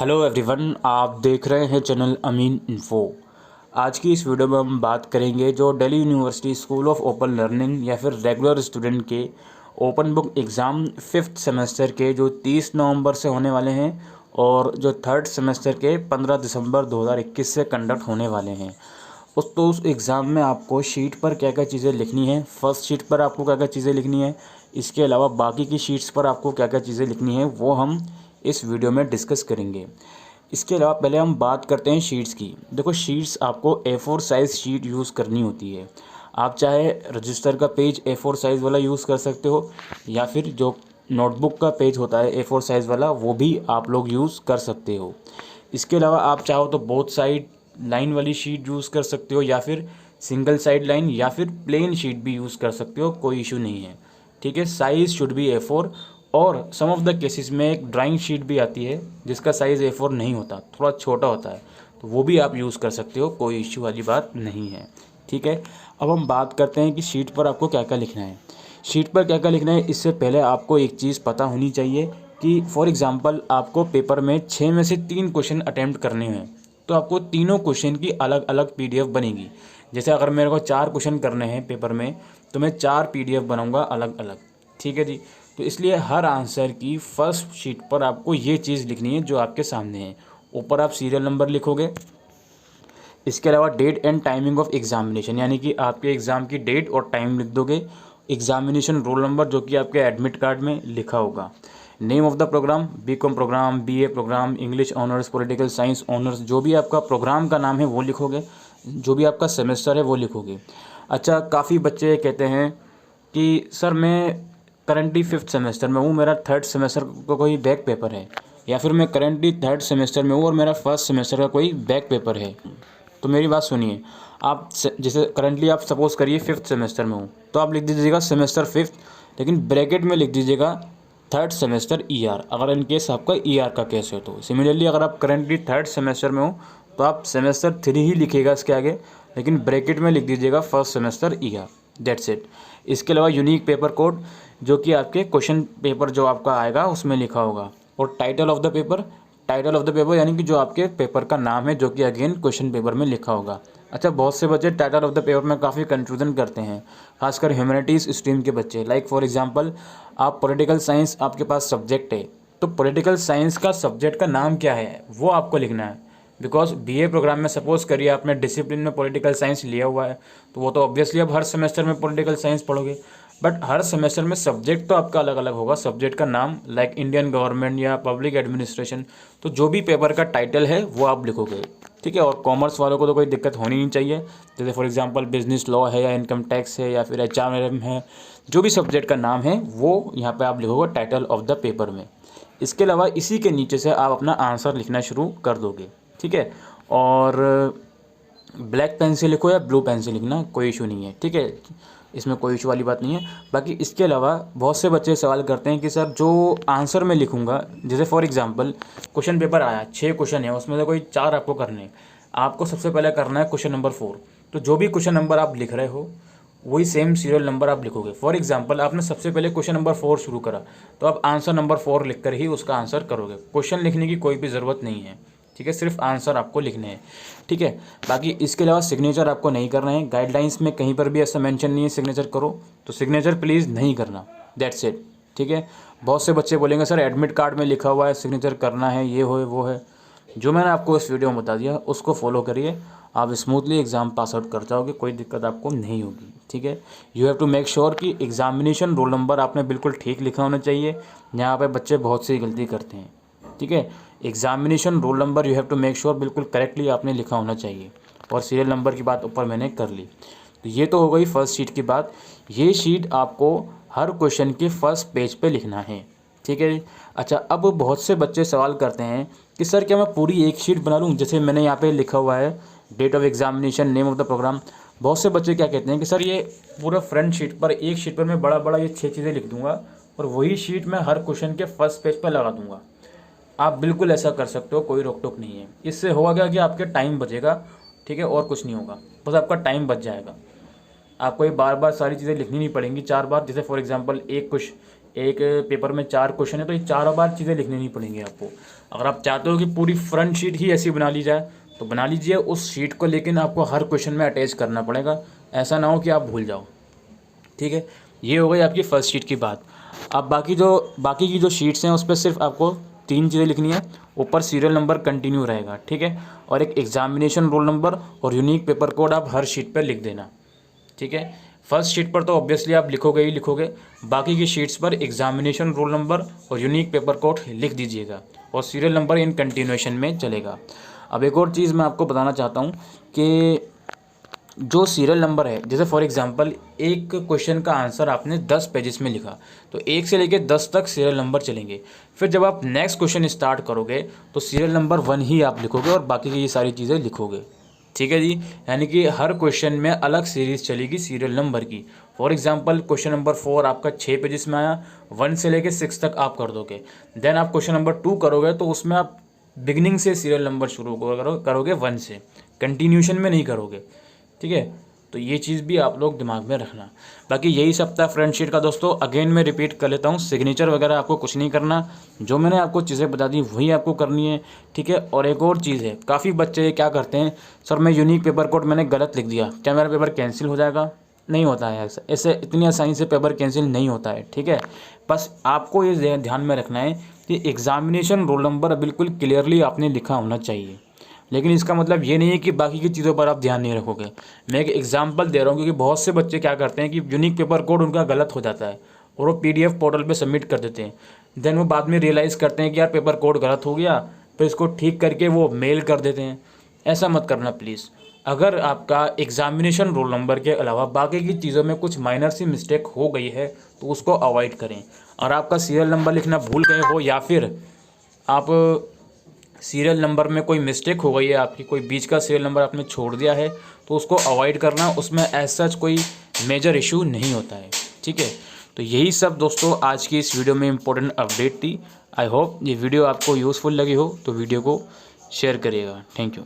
Hello everyone, आप देख रहे हैं चैनल अमीन इन्फो। आज की इस वीडियो में हम बात करेंगे जो Delhi university school of open learning या फिर रेगुलर स्टूडेंट के open book exam 5th semester के जो 30 नवंबर से होने वाले हैं और जो 3rd सेमेस्टर के 15 दिसंबर 2021 से कंडक्ट होने वाले हैं। उस एग्ज़ाम में आपको शीट पर क्या क्या चीज़ें लिखनी है, फर्स्ट शीट पर आपको क्या क्या चीज़ें लिखनी है, इसके अलावा बाकी की शीट्स पर आपको क्या क्या चीज़ें लिखनी है, वो हम इस वीडियो में डिस्कस करेंगे। इसके अलावा पहले हम बात करते हैं शीट्स की। देखो, शीट्स आपको A4 साइज़ शीट यूज़ करनी होती है। आप चाहे रजिस्टर का पेज A4 साइज़ वाला यूज़ कर सकते हो या फिर जो नोटबुक का पेज होता है A4 साइज़ वाला, वो भी आप लोग यूज़ कर सकते हो। इसके अलावा आप चाहो तो बोथ साइड लाइन वाली शीट यूज़ कर सकते हो या फिर सिंगल साइड लाइन या फिर प्लेन शीट भी यूज़ कर सकते हो, कोई इशू नहीं है। ठीक है, साइज़ शुड बी A4। और सम ऑफ द केसेस में एक ड्राइंग शीट भी आती है जिसका साइज़ A4 नहीं होता, थोड़ा छोटा होता है, तो वो भी आप यूज़ कर सकते हो, कोई इश्यू वाली बात नहीं है। ठीक है, अब हम बात करते हैं कि शीट पर आपको क्या क्या लिखना है। शीट पर क्या क्या लिखना है, इससे पहले आपको एक चीज़ पता होनी चाहिए कि फॉर एग्ज़ाम्पल आपको पेपर में 6 में से 3 क्वेश्चन अटैम्प्ट करने हैं, तो आपको तीनों क्वेश्चन की अलग अलग PDF बनेगी। जैसे अगर मेरे को 4 क्वेश्चन करने हैं पेपर में, तो मैं 4 PDF बनाऊँगा अलग अलग। ठीक है जी, तो इसलिए हर आंसर की फर्स्ट शीट पर आपको ये चीज़ लिखनी है जो आपके सामने है। ऊपर आप सीरियल नंबर लिखोगे, इसके अलावा date and timing of examination, यानी कि आपके एग्ज़ाम की डेट और टाइम लिख दोगे। एग्जामिनेशन रोल नंबर जो कि आपके एडमिट कार्ड में लिखा होगा। Name of the programme, BCom programme, BA programme, English honours, political science honours, जो भी आपका प्रोग्राम का नाम है वो लिखोगे। जो भी आपका सेमेस्टर है वो लिखोगे। अच्छा, काफ़ी बच्चे कहते हैं कि सर मैं करंटली 5th सेमेस्टर में हूँ, मेरा 3rd सेमेस्टर का कोई बैक पेपर है, या फिर मैं करंटली 3rd सेमेस्टर में हूँ और मेरा 1st सेमेस्टर का कोई बैक पेपर है। तो मेरी बात सुनिए, आप जैसे करंटली आप सपोज़ करिए 5th सेमेस्टर में हूँ, तो आप लिख दीजिएगा सेमेस्टर 5th, लेकिन ब्रैकेट में लिख दीजिएगा 3rd सेमेस्टर ER, अगर इन केस आपका ER का केस है तो। सिमिलरली अगर आप करंटली 3rd सेमेस्टर में हो तो आप सेमेस्टर 3 ही लिखिएगा इसके आगे, लेकिन ब्रैकेट में लिख दीजिएगा 1st semester ER। That's it. इसके अलावा यूनिक पेपर कोड जो कि आपके क्वेश्चन पेपर जो आपका आएगा उसमें लिखा होगा। और टाइटल ऑफ द पेपर यानी कि जो आपके पेपर का नाम है, जो कि अगेन क्वेश्चन पेपर में लिखा होगा। अच्छा, बहुत से बच्चे टाइटल ऑफ द पेपर में काफ़ी कन्फ्यूज़न करते हैं, खासकर ह्यूमैनिटीज़ स्ट्रीम के बच्चे। लाइक फॉर एग्जांपल, आप पॉलिटिकल साइंस आपके पास सब्जेक्ट है, तो पॉलिटिकल साइंस का सब्जेक्ट का नाम क्या है वो आपको लिखना है। बिकॉज BA प्रोग्राम में सपोज़ करिए आपने डिसिप्लिन में पॉलिटिकल साइंस लिया हुआ है, तो वो तो ऑब्वियसली अब हर सेमेस्टर में पॉलिटिकल साइंस पढ़ोगे, बट हर सेमेस्टर में सब्जेक्ट तो आपका अलग अलग होगा। सब्जेक्ट का नाम लाइक इंडियन गवर्नमेंट या पब्लिक एडमिनिस्ट्रेशन, तो जो भी पेपर का टाइटल है वो आप लिखोगे। ठीक है, और कॉमर्स वालों को तो कोई दिक्कत होनी नहीं चाहिए। जैसे फॉर एग्जांपल बिजनेस लॉ है या इनकम टैक्स है या फिर HRM है, जो भी सब्जेक्ट का नाम है वो यहाँ पे आप लिखोगे टाइटल ऑफ द पेपर में। इसके अलावा इसी के नीचे से आप अपना आंसर लिखना शुरू कर दोगे। ठीक है, और ब्लैक पेन से लिखो या ब्लू पेन से लिखना, कोई इशू नहीं है। ठीक है, इसमें कोई इशू वाली बात नहीं है। बाकी इसके अलावा बहुत से बच्चे सवाल करते हैं कि सर जो आंसर मैं लिखूंगा, जैसे फॉर एग्जांपल क्वेश्चन पेपर आया, 6 क्वेश्चन है, उसमें से कोई 4 आपको करने हैं। आपको सबसे पहले करना है क्वेश्चन नंबर 4। तो जो भी क्वेश्चन नंबर आप लिख रहे हो वही सेम सीरियल नंबर आप लिखोगे। फॉर एग्जांपल आपने सबसे पहले क्वेश्चन नंबर 4 शुरू करा, तो आप आंसर नंबर 4 लिख कर ही उसका आंसर करोगे। क्वेश्चन लिखने की कोई भी ज़रूरत नहीं है। ठीक है, सिर्फ आंसर आपको लिखने हैं। ठीक है, बाकी इसके अलावा सिग्नेचर आपको नहीं करना है। गाइडलाइंस में कहीं पर भी ऐसा मेंशन नहीं है सिग्नेचर करो, तो सिग्नेचर प्लीज़ नहीं करना। That's it. ठीक है, बहुत से बच्चे बोलेंगे सर एडमिट कार्ड में लिखा हुआ है सिग्नेचर करना है, ये हो वो है। जो मैंने आपको इस वीडियो में बता दिया उसको फॉलो करिए, आप स्मूथली एग्ज़ाम पास आउट कर जाओगे, कोई दिक्कत आपको नहीं होगी। ठीक है, you have to make sure कि एग्जामिनेशन रोल नंबर आपने बिल्कुल ठीक लिखा होना चाहिए। यहाँ पे बच्चे बहुत सी गलती करते हैं। ठीक है, examination roll number you have to make sure बिल्कुल करेक्टली आपने लिखा होना चाहिए। और सीरियल नंबर की बात ऊपर मैंने कर ली। तो ये तो हो गई फर्स्ट शीट की बात। ये शीट आपको हर क्वेश्चन के फर्स्ट पेज पे लिखना है। ठीक है। अच्छा, अब बहुत से बच्चे सवाल करते हैं कि सर क्या मैं पूरी एक शीट बना लूँ, जैसे मैंने यहाँ पे लिखा हुआ है date of examination, name of the programme. बहुत से बच्चे क्या कहते हैं कि सर ये पूरा फ्रंट शीट पर, एक शीट पर मैं बड़ा बड़ा ये 6 चीज़ें लिख दूंगा और वही शीट मैं हर क्वेश्चन के फर्स्ट पेज पर लगा दूंगा। आप बिल्कुल ऐसा कर सकते हो, कोई रोक टोक नहीं है। इससे होगा क्या कि आपके टाइम बचेगा। ठीक है, और कुछ नहीं होगा, बस आपका टाइम बच जाएगा। आपको ये बार बार सारी चीज़ें लिखनी नहीं पड़ेंगी 4 बार। जैसे फॉर एग्जांपल एक पेपर में 4 क्वेश्चन है तो ये चारों बार चीज़ें लिखनी नहीं पड़ेंगी आपको। अगर आप चाहते हो कि पूरी फ्रंट शीट ही ऐसी बना ली जाए तो बना लीजिए उस शीट को, लेकिन आपको हर क्वेश्चन में अटैच करना पड़ेगा, ऐसा ना हो कि आप भूल जाओ। ठीक है, ये हो गई आपकी फर्स्ट शीट की बात। अब बाकी की जो शीट्स हैं उस पर सिर्फ आपको 3 चीज़ें लिखनी है। ऊपर सीरियल नंबर कंटिन्यू रहेगा, ठीक है, और एक एग्जामिनेशन रोल नंबर और यूनिक पेपर कोड आप हर शीट पर लिख देना। ठीक है, फर्स्ट शीट पर तो ऑब्वियसली आप लिखोगे ही लिखोगे, बाकी की शीट्स पर एग्जामिनेशन रोल नंबर और यूनिक पेपर कोड लिख दीजिएगा और सीरियल नंबर इन कंटिन्यूएशन में चलेगा। अब एक और चीज़ मैं आपको बताना चाहता हूँ कि जो सीरियल नंबर है, जैसे फॉर एग्जांपल एक क्वेश्चन का आंसर आपने 10 पेजेस में लिखा तो 1 से लेकर 10 तक सीरियल नंबर चलेंगे। फिर जब आप नेक्स्ट क्वेश्चन स्टार्ट करोगे तो सीरियल नंबर 1 ही आप लिखोगे और बाकी की ये सारी चीज़ें लिखोगे। ठीक है जी, यानी कि हर क्वेश्चन में अलग सीरीज चलेगी सीरियल नंबर की। फॉर एग्जांपल क्वेश्चन नंबर 4 आपका 6 पेजेस में आया, 1 से लेकर 6 तक आप कर दोगे। देन आप क्वेश्चन नंबर 2 करोगे तो उसमें आप बिगिनिंग से सीरियल नंबर शुरू करोगे 1 से, कंटिन्यूशन में नहीं करोगे। ठीक है, तो ये चीज़ भी आप लोग दिमाग में रखना। बाकी यही सब था फ्रंट शीट का दोस्तों। अगेन मैं रिपीट कर लेता हूँ, सिग्नेचर वगैरह आपको कुछ नहीं करना, जो मैंने आपको चीज़ें बता दी वही आपको करनी है। ठीक है, और एक और चीज़ है, काफ़ी बच्चे क्या करते हैं, सर मैं यूनिक पेपर कोड मैंने गलत लिख दिया, क्या मेरा पेपर कैंसिल हो जाएगा? नहीं होता है ऐसे इतनी आसानी से पेपर कैंसिल नहीं होता है। ठीक है, बस आपको ये ध्यान में रखना है कि एग्जामिनेशन रोल नंबर बिल्कुल क्लियरली आपने लिखा होना चाहिए, लेकिन इसका मतलब ये नहीं है कि बाकी की चीज़ों पर आप ध्यान नहीं रखोगे। मैं एक एग्जांपल दे रहा हूँ क्योंकि बहुत से बच्चे क्या करते हैं कि यूनिक पेपर कोड उनका गलत हो जाता है और वो PDF पोर्टल पे सबमिट कर देते हैं। देन वो बाद में रियलाइज़ करते हैं कि यार पेपर कोड गलत हो गया, फिर इसको ठीक करके वो मेल कर देते हैं। ऐसा मत करना प्लीज़। अगर आपका एग्जामिनेशन रोल नंबर के अलावा बाकी की चीज़ों में कुछ माइनर सी मिस्टेक हो गई है तो उसको अवॉइड करें। और आपका सीरियल नंबर लिखना भूल गए हो या फिर आप सीरियल नंबर में कोई मिस्टेक हो गई है आपकी, कोई बीच का सीरियल नंबर आपने छोड़ दिया है तो उसको अवॉइड करना, उसमें एज सच कोई मेजर इशू नहीं होता है। ठीक है, तो यही सब दोस्तों आज की इस वीडियो में इम्पोर्टेंट अपडेट थी। आई होप ये वीडियो आपको यूज़फुल लगी हो तो वीडियो को शेयर करिएगा। Thank you.